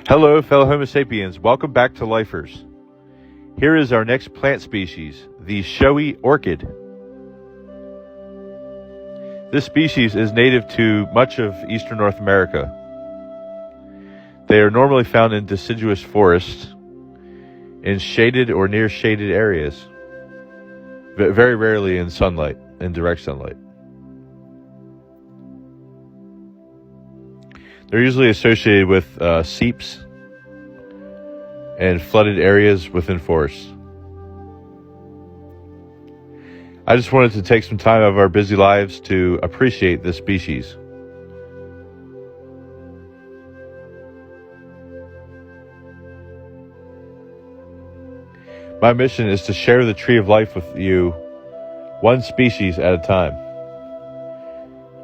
Hello, fellow Homo sapiens. Welcome back to Lifers. Here is our next plant species, the Showy Orchid. This species is native to much of eastern North America. They are normally found in deciduous forests, in shaded or near shaded areas, but very rarely in sunlight, in direct sunlight. They're usually associated with seeps and flooded areas within forests. I just wanted to take some time out of our busy lives to appreciate this species. My mission is to share the tree of life with you, one species at a time.